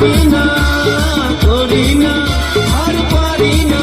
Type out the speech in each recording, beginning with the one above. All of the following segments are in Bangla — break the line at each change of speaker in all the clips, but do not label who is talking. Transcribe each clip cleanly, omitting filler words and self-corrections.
পারি না, করি না, আর পারি না।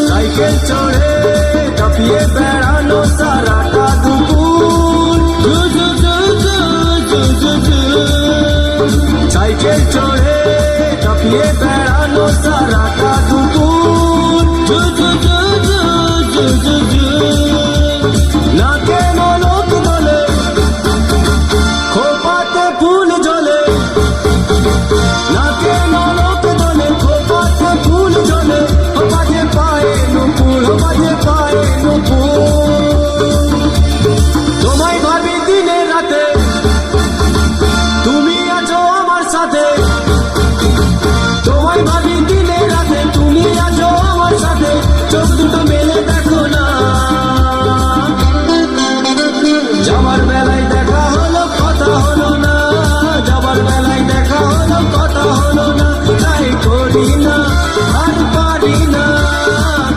সাইকেল চড়ে কাঁপিয়ে বেড়ানো সারাটা দুপুর, সাইকেল চড়ে কাঁপিয়ে বেড়ানো সারাটা দুপুর, নাকে নলক দোলে, খোপাতে ফুল ঝোলে, নাকে নলক দোলে, খোপাতে ফুল ঝোলে, বাজে পায়ে নুপুর, বাজে পায়ে নুপুর। তোমায় ভাবি দিনে রাতে, তুমি আছো আমার সাথে, তোমায় ভাবি দিনে রাতে, তুমি আছো আমার সাথে, চোখ দুটো মেলে দেখো না। যাবার বেলায় দেখা হলো কথা হলো না, যাবার বেলায় দেখা হলো কথা হলো না, তাই করি না, আর পারি না,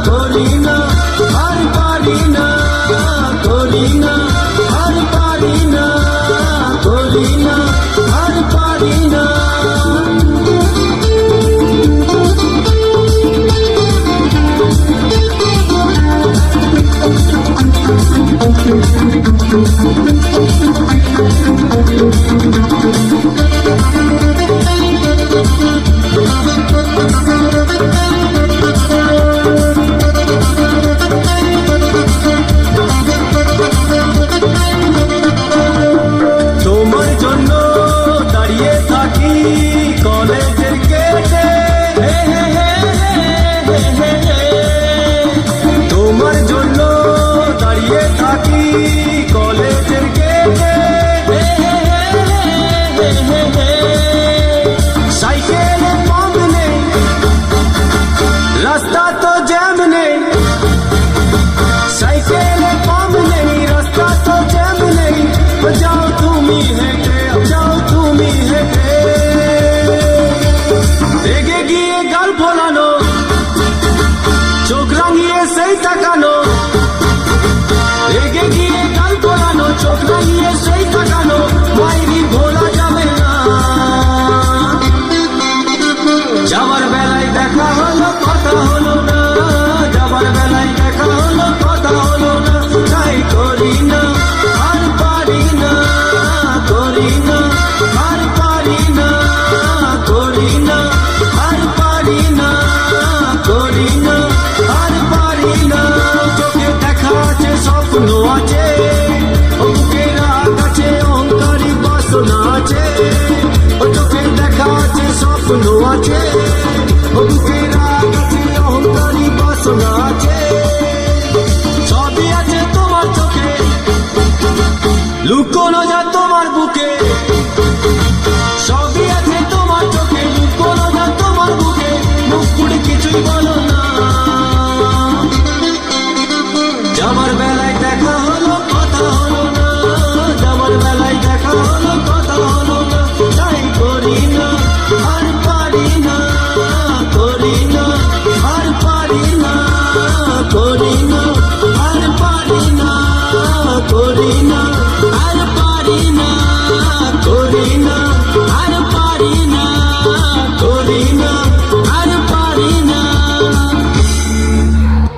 করি না, আর পারি না, করি না, আর পারি না, করি না, আর পারি না। তোমার জন্য দাঁড়িয়ে থাকি কলেজের গেটে, তোমার জন্য দাঁড়িয়ে থাকি কলেজের গেটে, সাইকেলে পাম্প নেই, রাস্তা তো জ্যাম নেই, সাইকেলে পাম্প নেই, রাস্তা তো জ্যাম নেই, যাও তুমি হেঁটে, যাও তুমি হেঁটে। রেগে গিয়ে গাল ফোলানো, চোখ রাঙিয়ে সেই তাকানো, রেগে গিয়ে গাল ফোলানো, চোখ রাঙিয়ে সেই তাকানো, মাইরি ভোলা যাবে না। যাবার বেলায় দেখা হলো কথা হলো না, যাবার বেলায় দেখা হলো কথা হলো না, তাই করি না, আর পারি না, করি না, আর পারি না, করি না, আর পারি না, করি না, আর পারি না। চোখে দেখা আছে স্বপ্ন আছে, বুকে রাগ আছে, অহংকারী বাসনা আছে, চোখে দেখা আছে স্বপ্ন আছে, বুকে রাগ আছে, অহংকারী বাসনা আছে, সবই আছে তোমার চোখে, লুকোনো যা তোমার বুকে।